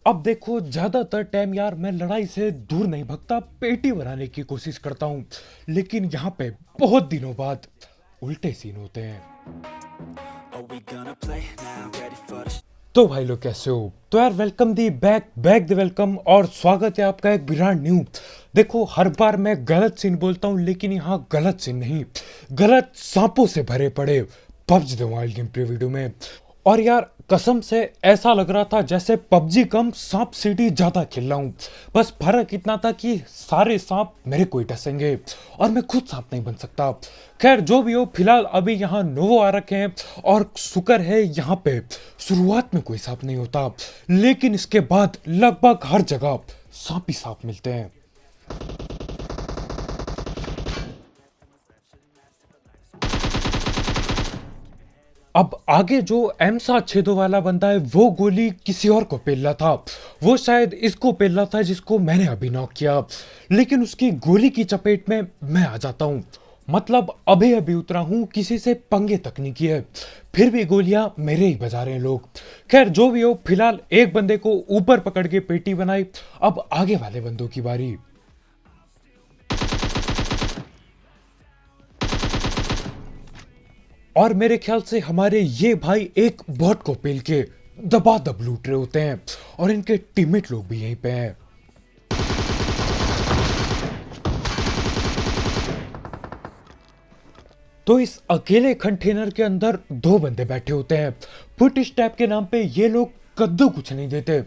अब देखो, ज्यादातर टाइम यार मैं लड़ाई से दूर नहीं भगता, पेटी बनाने की कोशिश करता हूँ। लेकिन यहाँ पे बहुत दिनों बाद उल्टे सीन होते हैं। Are we gonna play now? Ready for the तो भाई लोग कैसे हो? तो यार welcome the back back the welcome, और स्वागत है आपका एक ब्रांड न्यू। देखो, हर बार मैं गलत सीन बोलता हूँ, लेकिन यहाँ गलत सीन नहीं, गलत सांपों से भरे पड़े PUBG the wild game play video में। और यार कसम से ऐसा लग रहा था जैसे पबजी कम सांप सीढ़ी ज्यादा खेल रहा हूँ। बस फर्क इतना था कि सारे सांप मेरे को ही डसेंगे और मैं खुद सांप नहीं बन सकता। खैर जो भी हो, फिलहाल अभी यहाँ नोवो आ रखे हैं और शुक्र है यहाँ पे शुरुआत में कोई सांप नहीं होता, लेकिन इसके बाद लगभग हर जगह सांप ही सांप मिलते हैं। अब आगे जो एमसा छेदों वाला बंदा है, वो गोली किसी और को पेल रहा था। वो शायद इसको पेल रहा था जिसको मैंने अभी नॉक किया, लेकिन उसकी गोली की चपेट में मैं आ जाता हूँ। मतलब अभी अभी उतरा हूँ, किसी से पंगे तक नहीं किए, फिर भी गोलियां मेरे ही बजा रहे हैं लोग। खैर जो भी हो, फिलहाल एक बंदे को ऊपर पकड़ के पेटी बनाई। अब आगे वाले बंदों की बारी। और मेरे ख्याल से हमारे ये भाई एक बॉट को पेल के दबादब लूट रहे होते हैं, और इनके टीममेट लोग भी यहीं पे हैं। तो इस अकेले कंटेनर के अंदर दो बंदे बैठे होते हैं। फुट स्टेप के नाम पे ये लोग कद्दू कुछ नहीं देते।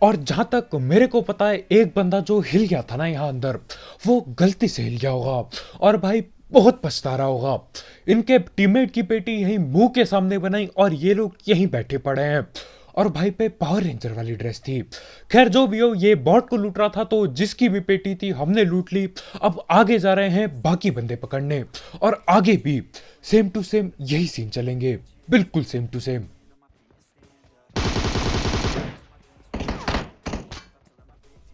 और जहां तक मेरे को पता है, एक बंदा जो हिल गया था ना यहाँ अंदर, वो गलती से हिल गया होगा और भाई बहुत पछता रहा होगा। इनके टीममेट की पेटी यहीं मुंह के सामने बनाई और ये लोग यहीं बैठे पड़े हैं। और भाई पे पावर रेंजर वाली ड्रेस थी। खैर जो भी हो, ये बॉट को लूट रहा था, तो जिसकी भी पेटी थी हमने लूट ली। अब आगे जा रहे हैं बाकी बंदे पकड़ने, और आगे भी सेम टू सेम यही सीन चलेंगे, बिल्कुल सेम टू सेम।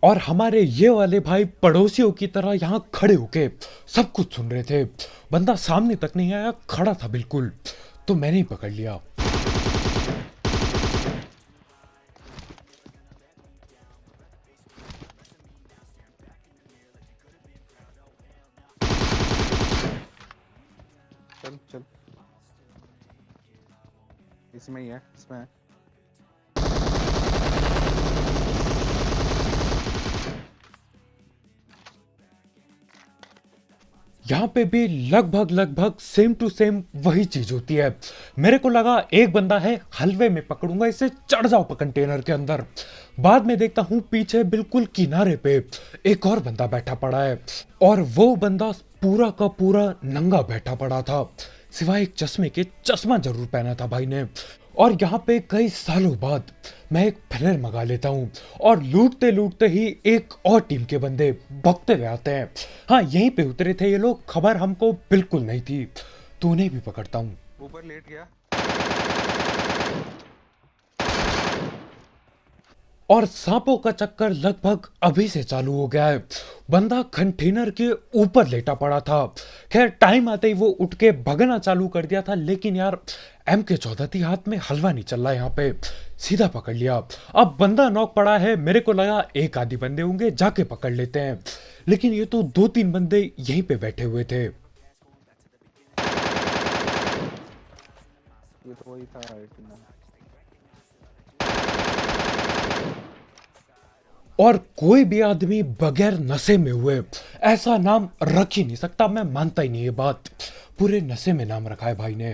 और हमारे ये वाले भाई पड़ोसियों की तरह यहाँ खड़े होके सब कुछ सुन रहे थे। बंदा सामने तक नहीं आया, खड़ा था बिल्कुल, तो मैंने ही पकड़ लिया। चल चल, इसमें ही है, इसमें है। यहाँ पे भी लगभग लगभग सेम टू सेम वही चीज होती है। मेरे को लगा एक बंदा है, हलवे में पकड़ूंगा इसे, चढ़ जाओ कंटेनर के अंदर। बाद में देखता हूँ पीछे बिल्कुल किनारे पे एक और बंदा बैठा पड़ा है, और वो बंदा पूरा का पूरा नंगा बैठा पड़ा था, सिवाय एक चश्मे के। चश्मा जरूर पहना था भाई ने। और यहाँ पे कई सालों बाद मैं एक फ्लेयर मंगा लेता हूँ, और लूटते लूटते ही एक और टीम के बंदे भगते हुए आते हैं। हाँ, यहीं पे उतरे थे ये लोग, खबर हमको बिल्कुल नहीं थी, तो उन्हें भी पकड़ता हूँ। ऊपर लेट गया। और सांपों का चक्कर लगभग अभी से चालू हो गया है। बंदा कंटेनर के ऊपर लेटा पड़ा था। खैर टाइम आते ही वो उठ के भगना चालू कर दिया था, लेकिन यार MK14 थी हाथ में, हलवा नहीं चल रहा यहाँ पे, सीधा पकड़ लिया। अब बंदा नॉक पड़ा है, मेरे को लगा एक आधी बंदे होंगे, जाके पकड़ लेते हैं, लेकिन ये तो दो तीन बंदे यहीं पे बैठे हुए थे। ये तो वही था राइट ना। और कोई भी आदमी बगैर नशे में हुए ऐसा नाम रख ही नहीं सकता, मैं मानता ही नहीं ये बात। पूरे नशे में नाम रखा है भाई ने।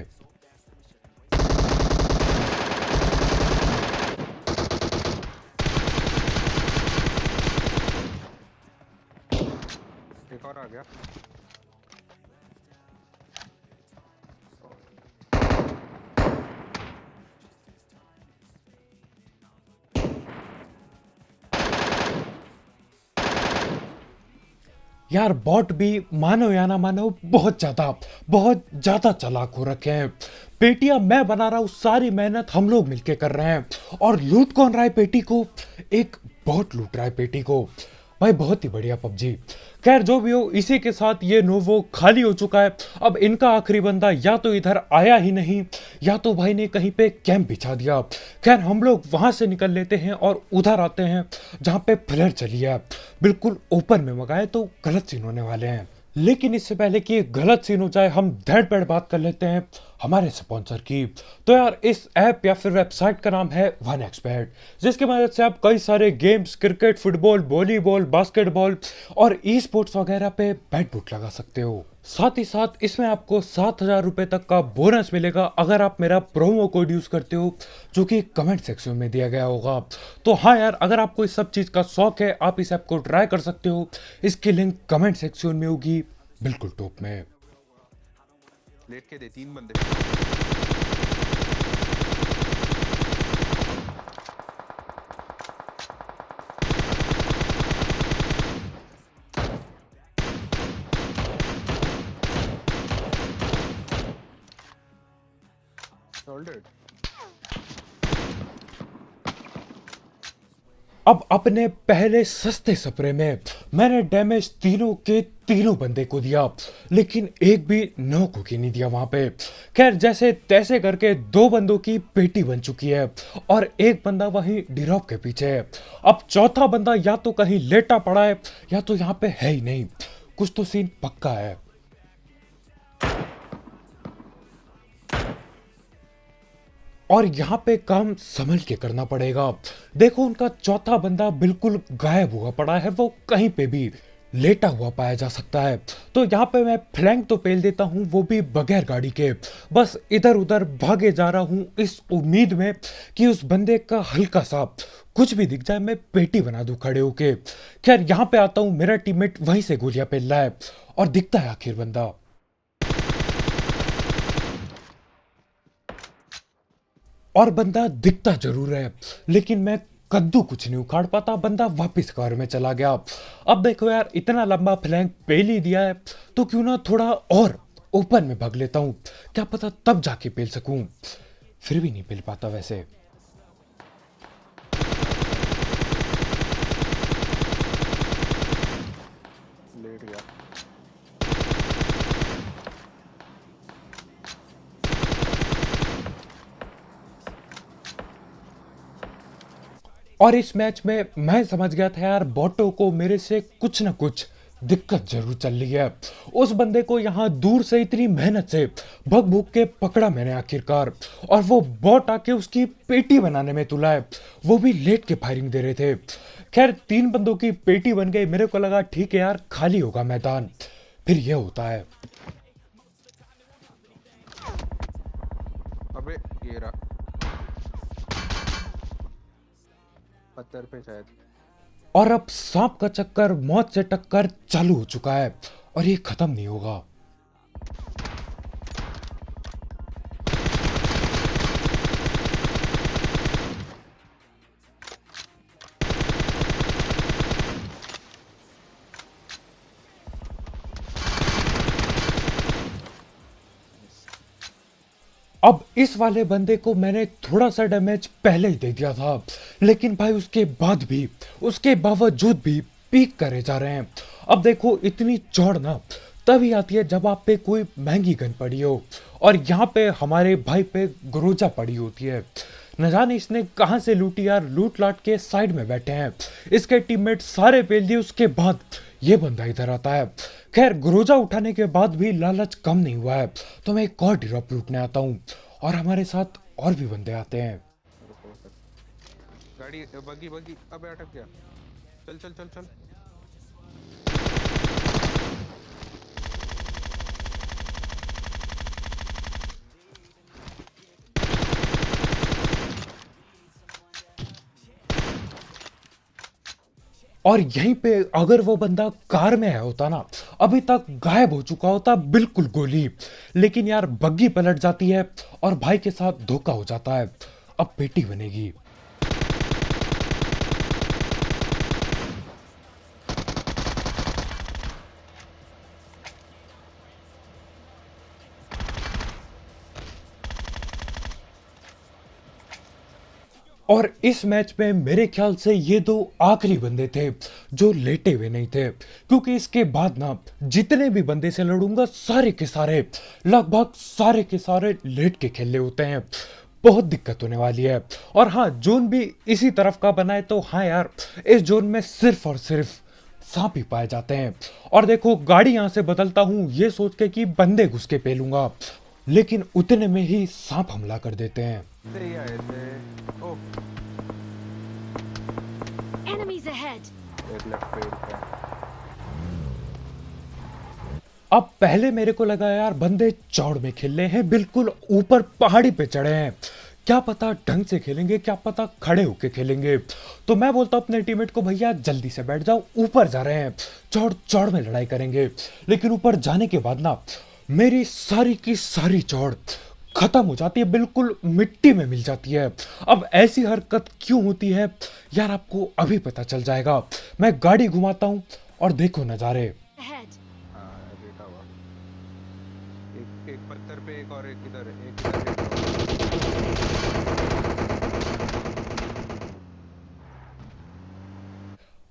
एक और आ गया। यार बॉट भी मानो या ना मानो बहुत ज्यादा चालाक हो रखे हैं। पेटियां मैं बना रहा हूं, सारी मेहनत हम लोग मिलके कर रहे हैं, और लूट कौन रहा है पेटी को? एक बॉट लूट रहा है पेटी को। भाई बहुत ही बढ़िया पबजी। खैर जो भी हो, इसी के साथ ये नोवो खाली हो चुका है। अब इनका आखिरी बंदा या तो इधर आया ही नहीं, या तो भाई ने कहीं पे कैंप बिछा दिया। खैर हम लोग वहां से निकल लेते हैं और उधर आते हैं जहां पे फ्लेयर चली है। बिल्कुल ओपन में मंगाए तो गलत सीन होने वाले हैं। लेकिन इससे पहले कि गलत सीन हो जाए, हम धड़ पैड़ बात कर लेते हैं हमारे स्पॉन्सर की। तो यार इस ऐप या फिर वेबसाइट का नाम है 1xBet, जिसकी मदद से आप कई सारे games, cricket, football, volleyball, basketball और ई स्पोर्ट्स वगैरह पे बैट बुट लगा सकते हो। साथ ही साथ इसमें आपको 7,000 रुपए तक का बोनस मिलेगा अगर आप मेरा प्रोमो कोड यूज करते हो, जो कि कमेंट सेक्शन में दिया गया होगा। तो हाँ यार, अगर आपको इस सब चीज का शौक है, आप इस ऐप को ट्राई कर सकते हो। इसकी लिंक कमेंट सेक्शन में होगी, बिल्कुल टॉप में। लेट के दे 3 बंदे। Soldered. अब अपने पहले सस्ते स्प्रे में मैंने डैमेज तीनों के तीनों बंदे को दिया, लेकिन एक भी नॉक होके नहीं दिया वहां पे। खैर जैसे तैसे करके 2 बंदों की पेटी बन चुकी है और एक बंदा वहीं ड्रॉप के पीछे है। अब चौथा बंदा या तो कहीं लेटा पड़ा है या तो यहाँ पे है ही नहीं। कुछ तो सीन पक्का है। और यहाँ पे काम संभल के करना पड़ेगा। देखो उनका चौथा बंदा बिल्कुल गायब हुआ पड़ा है, वो कहीं पे भी लेटा हुआ पाया जा सकता है। तो यहाँ पे मैं फ्लैंक तो पेल देता हूँ, वो भी बगैर गाड़ी के। बस इधर उधर भागे जा रहा हूँ इस उम्मीद में कि उस बंदे का हल्का सा कुछ भी दिख जाए, मैं पेटी बना दूं खड़े होके। खैर यहाँ पे आता हूँ, मेरा टीममेट वहीं से गोलियां पेल रहा है और दिखता है आखिर बंदा। और बंदा दिखता जरूर है, लेकिन मैं कद्दू कुछ नहीं उखाड़ पाता। बंदा वापस कार में चला गया। अब देखो यार, इतना लंबा फ्लैंक पेल ही दिया है, तो क्यों ना थोड़ा और ओपन में भाग लेता हूं, क्या पता तब जाके पेल सकूं। फिर भी नहीं पेल पाता वैसे। लेट गया। और इस मैच में मैं समझ गया था यार, बोटो को मेरे से कुछ ना कुछ दिक्कत जरूर चल रही है। उस बंदे को यहाँ दूर से इतनी मेहनत से भग भूग के पकड़ा मैंने आखिरकार, और वो बॉट आके उसकी पेटी बनाने में तुला है, वो भी लेट के फायरिंग दे रहे थे। खैर 3 बंदों की पेटी बन गई। मेरे को लगा ठीक है यार, खाली होगा मैदान। फिर ये होता है। अबे ये रहा पत्थर पे शायद। और अब सांप का चक्कर, मौत से टक्कर चालू हो चुका है और ये खत्म नहीं होगा। अब इस वाले बंदे को मैंने थोड़ा सा डैमेज पहले ही दे दिया था, लेकिन भाई उसके बावजूद भी पीक करे जा रहे हैं। अब देखो, इतनी चौड़ ना तभी आती है जब आप पे कोई महंगी गन पड़ी हो, और यहाँ पे हमारे भाई पे ग्रोजा पड़ी होती है। न जाने इसने कहां से लूटी यार, लूट लाट के साइड में बैठे हैं। इसके टीममेट सारे पेल दिए, उसके बाद ये बंदा इधर आता है। खैर ग्रोजा उठाने के बाद भी लालच कम नहीं हुआ है, तो मैं एक और ड्रॉप लूटने आता हूँ और हमारे साथ और भी बंदे आते हैं। गाड़ी बगी बगी। अबे अटक गया। चल चल चल चल। और यहीं पे अगर वो बंदा कार में आया होता ना, अभी तक गायब हो चुका होता बिल्कुल गोली। लेकिन यार बग्गी पलट जाती है और भाई के साथ धोखा हो जाता है। अब पेटी बनेगी। और इस मैच में मेरे ख्याल से ये दो आखिरी बंदे थे जो लेटे हुए नहीं थे, क्योंकि इसके बाद ना जितने भी बंदे से लड़ूंगा सारे के सारे, लगभग सारे के सारे लेट के खेले होते हैं। बहुत दिक्कत होने वाली है। और हाँ, जोन भी इसी तरफ का बना है, तो हाँ यार, इस जोन में सिर्फ और सिर्फ सांप ही पाए जाते हैं। और देखो, गाड़ी यहां से बदलता हूं ये सोच के कि बंदे घुस के पेलूंगा, लेकिन उतने में ही सांप हमला कर देते हैं। से ही आए थे। ओ Enemies ahead! एक लेफ्ट पे एक पे। अब पहले मेरे को लगा यार बंदे चौड़ में खेल रहे हैं, बिल्कुल ऊपर पहाड़ी पे चढ़े हैं, क्या पता ढंग से खेलेंगे, क्या पता खड़े होके खेलेंगे। तो मैं बोलता हूं अपने टीममेट को, भैया जल्दी से बैठ जाओ, ऊपर जा रहे हैं, चौड़ चौड़ में लड़ाई करेंगे। लेकिन ऊपर जाने के बाद ना मेरी सारी की सारी चौड़ खत्म हो जाती है, बिल्कुल मिट्टी में मिल जाती है। अब ऐसी हरकत क्यों होती है यार, आपको अभी पता चल जाएगा। मैं गाड़ी घुमाता हूं और देखो नजारे। Ahead! हाँ लेटा हुआ। एक पत्थर पे, एक और एक इधर लेटा हुआ।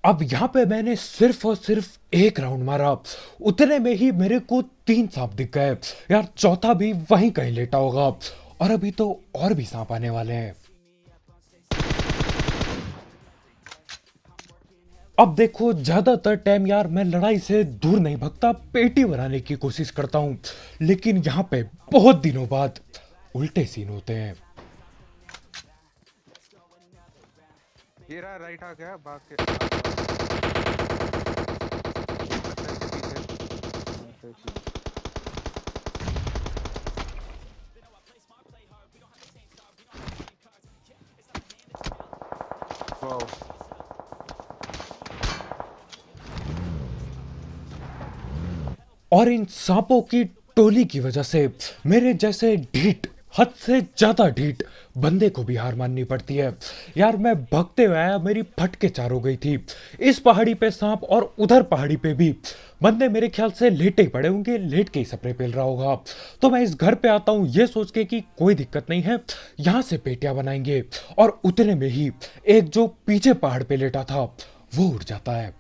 अब यहाँ पे मैंने सिर्फ और सिर्फ एक राउंड मारा, उतने में ही मेरे को 3 सांप दिख गए यार, चौथा भी वहीं कहीं लेटा होगा। और अभी तो और भी सांप आने वाले हैं। अब देखो, ज्यादातर टाइम यार मैं लड़ाई से दूर नहीं भगता, पेटी बनाने की कोशिश करता हूं, लेकिन यहाँ पे बहुत दिनों बाद उल्टे सीन होते हैं। ये रहा राइट आ गया भाग के। पत्थर के पीछे। वाओ। और इन सांपों की टोली की वजह से मेरे जैसे ढीठ, हद से ज्यादा ढीठ बंदे को भी हार माननी पड़ती है यार। मैं भागते हुए आया, मेरी फटके चार हो गई थी। इस पहाड़ी पे सांप और उधर पहाड़ी पे भी बंदे मेरे ख्याल से लेटे ही पड़े होंगे, लेट के ही स्प्रे पेल रहा होगा। तो मैं इस घर पे आता हूँ ये सोच के कि कोई दिक्कत नहीं है, यहाँ से पेटियां बनाएंगे। और उतने में ही एक जो पीछे पहाड़ पे लेटा था वो उड़ जाता है।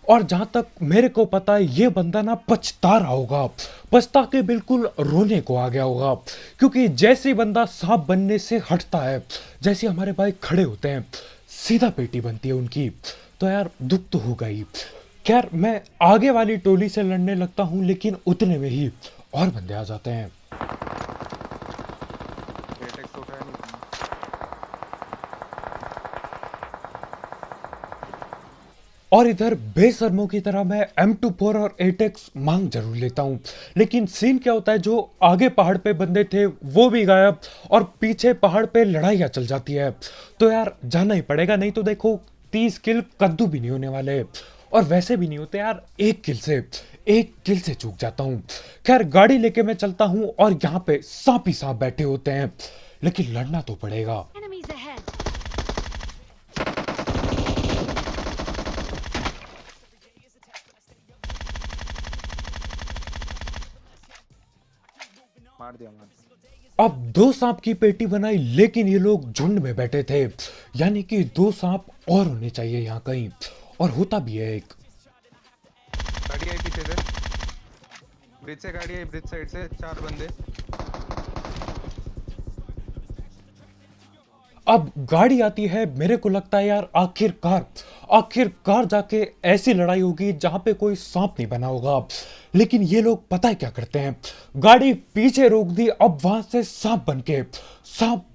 और जहां तक मेरे को पता है, ये बंदा ना पछता रहा होगा, पछता के बिल्कुल रोने को आ गया होगा, क्योंकि जैसे ही बंदा सांप बनने से हटता है, जैसे हमारे भाई खड़े होते हैं, सीधा पेटी बनती है उनकी। तो यार दुख तो होगा ही। खैर, मैं आगे वाली टोली से लड़ने लगता हूं, लेकिन उतने में ही और बंदे आ जाते हैं। एटेक्स उठाया नहीं। और इधर बेशर्मों की तरह मैं M24 और 8X मांग जरूर लेता हूं, लेकिन सीन क्या होता है, जो आगे पहाड़ पे बंदे थे वो भी गायब, और पीछे पहाड़ पे लड़ाइयां चल जाती है। तो यार जाना ही पड़ेगा, नहीं तो देखो 30 किल कद्दू भी नहीं होने वाले, और वैसे भी नहीं होते यार, एक किल से चूक जाता हूं। खैर, गाड़ी लेके मैं चलता हूं, और यहाँ पे सांप ही सांप बैठे होते हैं, लेकिन लड़ना तो पड़ेगा। Enemies ahead! मार दिया। अब 2 सांप की पेटी बनाई, लेकिन ये लोग झुंड में बैठे थे, यानी कि 2 सांप और होने चाहिए यहाँ कहीं, और होता भी है एक। गाड़ी आई पीछे से, ब्रिज से गाड़ी आई, ब्रिज साइड से 4 बंदे। अब गाड़ी आती है, मेरे को लगता है यार आखिरकार जाके ऐसी लड़ाई होगी जहां पे कोई सांप नहीं बना होगा। लेकिन ये लोग पता है क्या करते हैं, गाड़ी पीछे रोक दी, अब वहां से सांप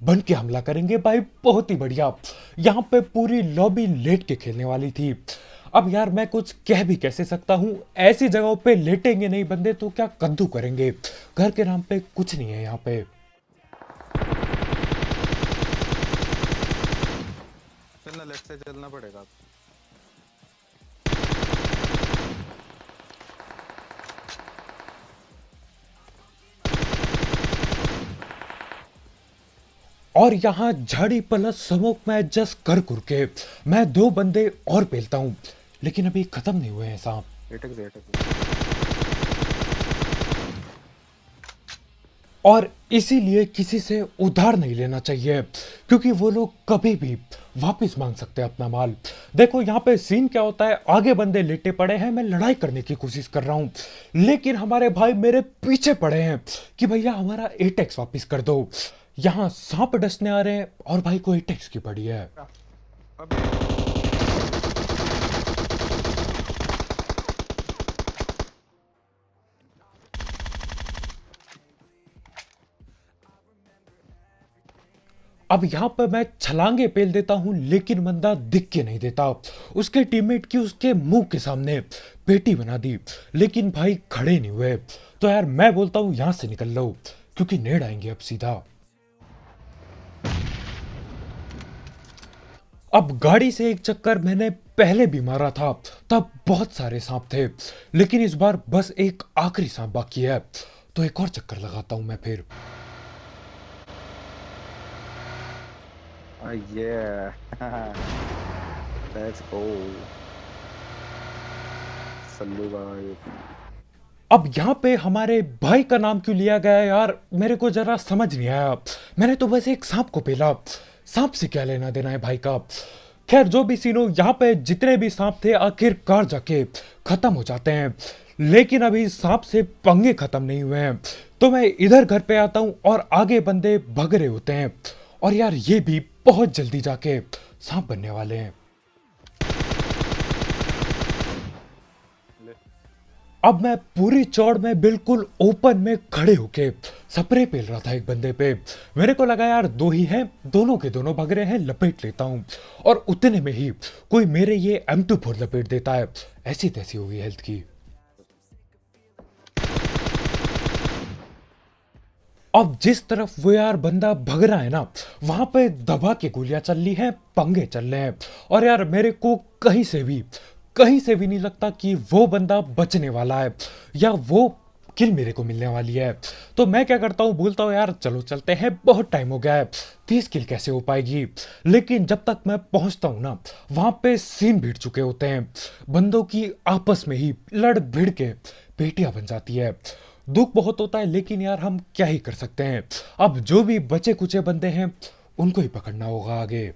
बन के हमला करेंगे भाई, बहुत ही बढ़िया। यहाँ पे पूरी लॉबी लेट के खेलने वाली थी। अब यार मैं कुछ कह भी कैसे सकता हूँ, ऐसी जगहों पे लेटेंगे नहीं बंदे तो क्या कद्दू करेंगे, घर के नाम पे कुछ नहीं है यहाँ पे। चलना, लेफ्ट से चलना पड़ेगा। और यहाँ झाड़ी प्लस स्मोक में एडजस्ट कर के मैं 2 बंदे और पेलता हूँ, लेकिन अभी खत्म नहीं हुए हैं सांप। अटक दे। और इसीलिए किसी से उधार नहीं लेना चाहिए, क्योंकि वो लोग कभी भी वापस मांग सकते हैं अपना माल। देखो यहाँ पे सीन क्या होता है, आगे बंदे लेटे पड़े हैं, मैं लड़ाई करने की कोशिश कर रहा हूँ, लेकिन हमारे भाई मेरे पीछे पड़े हैं कि भैया हमारा एटेक्स वापस कर दो। यहाँ सांप डसने आ रहे हैं और भाई को एटेक्स की पड़ी है। अबे अब यहाँ पर मैं छलांगे पेल देता हूँ, लेकिन बंदा दिख के नहीं देता। उसके टीममेट की उसके मुंह के सामने पेटी बना दी, लेकिन भाई खड़े नहीं हुए। तो यार मैं बोलता हूँ यहाँ से निकल लो, क्योंकि नेड आएंगे अब सीधा। अब गाड़ी से एक चक्कर मैंने पहले भी मारा था, तब बहुत सारे सांप थे, लेकिन इस बार बस एक आखिरी सांप बाकी है, तो एक और चक्कर लगाता हूँ मैं फिर। yeah. Let's go. सल्लू भाई। अब यहाँ पे हमारे भाई का नाम क्यों लिया गया है यार, मेरे को जरा समझ नहीं आया। मैंने तो बस एक सांप को पेला, सांप से क्या लेना देना है भाई का। खैर जो भी सीनो, यहाँ पे जितने भी सांप थे आखिरकार जाके खत्म हो जाते हैं, लेकिन अभी सांप से पंगे खत्म नहीं हुए हैं। तो मैं इधर घर पे आता हूँ और आगे बंदे भग रहे होते हैं, और यार ये भी बहुत जल्दी जाके सांप बनने वाले हैं। अब मैं पूरी चौड़ में बिल्कुल ओपन में खड़े होके स्प्रे पेल रहा था एक बंदे पे। मेरे को लगा यार दो ही हैं, दोनों के दोनों भग रहे हैं, लपेट लेता हूं, और उतने में ही कोई मेरे ये M24 लपेट देता है। ऐसी तैसी हो गई हेल्थ की। अब जिस तरफ वो यार बंदा भग रहा है ना, वहां पे दबा के गोलियां चल रही हैं, पंगे चल रहे हैं, और यार मेरे को कहीं से भी नहीं लगता कि वो बंदा बचने वाला है या वो किल मेरे को मिलने वाली है। तो मैं क्या करता हूँ, बोलता हूँ यार चलो चलते हैं, बहुत टाइम हो गया है, 30 किल कैसे हो पाएगी। लेकिन जब तक मैं पहुंचता हूँ ना, वहां पे सीन भिड़ चुके होते हैं, बंदों की आपस में ही लड़ भिड़ के पेटियां बन जाती है। दुख बहुत होता है, लेकिन यार हम क्या ही कर सकते हैं। अब जो भी बचे कुचे बंदे हैं उनको ही पकड़ना होगा आगे।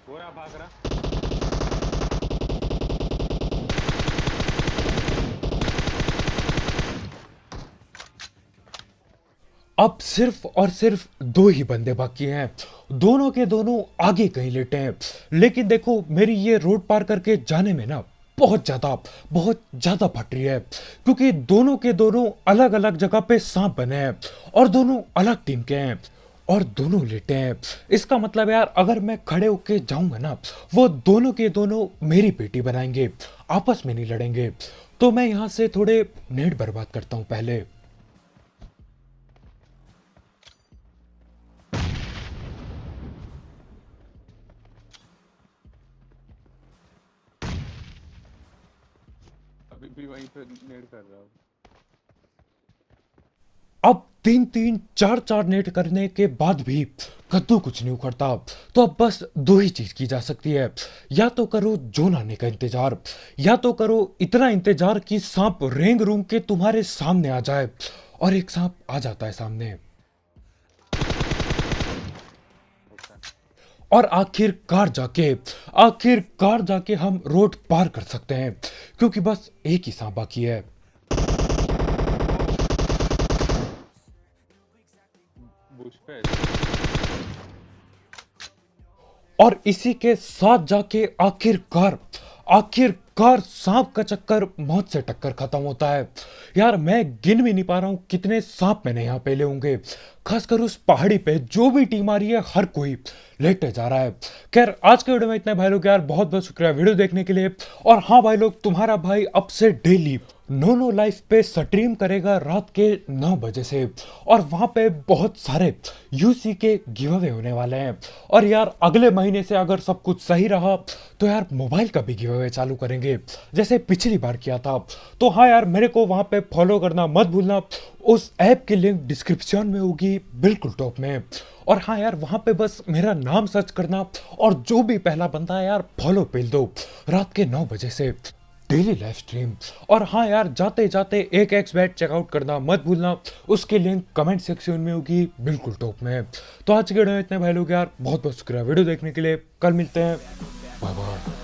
वो रहा भाग रहा। अब सिर्फ और सिर्फ दो ही बंदे बाकी हैं, दोनों के दोनों आगे कहीं लेटे हैं। लेकिन देखो मेरी ये रोड पार करके जाने में ना बहुत ज्यादा फट रही है, क्योंकि दोनों के दोनों अलग अलग जगह पे सांप बने हैं, और दोनों अलग टीम के हैं, और दोनों लेटे हैं। इसका मतलब यार अगर मैं खड़े होके जाऊंगा ना, वो दोनों के दोनों मेरी पेटी बनाएंगे, आपस में नहीं लड़ेंगे। तो मैं यहां से थोड़े नेट बर्बाद करता हूं पहले। अभी भी वहीं पे नेड कर रहा हूँ। अब 3-3 4-4 नेट करने के बाद भी कद्दू कुछ नहीं उखड़ता, तो अब बस दो ही चीज की जा सकती है, या तो करो जोन आने का इंतजार, या तो करो इतना इंतजार कि सांप रेंग रूंग के तुम्हारे सामने आ जाए। और एक सांप आ जाता है सामने, और आखिरकार जाके हम रोड पार कर सकते हैं, क्योंकि बस एक ही सांप बाकी है। बुश पे और इसी के साथ जाके आखिरकार सांप का चक्कर मौत से टक्कर खत्म होता है। यार मैं गिन भी नहीं पा रहा हूं कितने सांप मैंने यहाँ पेले होंगे। खासकर उस पहाड़ी पे जो भी टीम आ रही है, हर कोई लेटे जा रहा है। खैर आज के वीडियो में इतना भाई लोग, यार बहुत बहुत शुक्रिया वीडियो देखने के लिए। और हाँ भाई लोग, तुम्हारा भाई अब से डेली नोनो लाइफ पे स्ट्रीम करेगा रात के 9 बजे से, और वहाँ पे बहुत सारे यूसी के गिव अवे होने वाले हैं। और यार अगले महीने से अगर सब कुछ सही रहा तो यार मोबाइल का भी गिव अवे चालू करेंगे जैसे पिछली बार किया था। तो हाँ यार, मेरे को वहाँ पे फॉलो करना मत भूलना। उस ऐप की लिंक डिस्क्रिप्शन में होगी, बिल्कुल टॉप में। और हाँ यार, वहाँ पे बस मेरा नाम सर्च करना और जो भी पहला बंदा है यार फॉलो पेल दो रात के 9 बजे से, डेली लाइव स्ट्रीम। और हाँ यार, जाते जाते एक एक्स बैट चेकआउट करना मत भूलना, उसकी लिंक कमेंट सेक्शन में होगी, बिल्कुल टॉप में। तो आज के वीडियो में इतने भाई लोग यार, बहुत बहुत शुक्रिया वीडियो देखने के लिए। कल मिलते हैं, बाय बाय।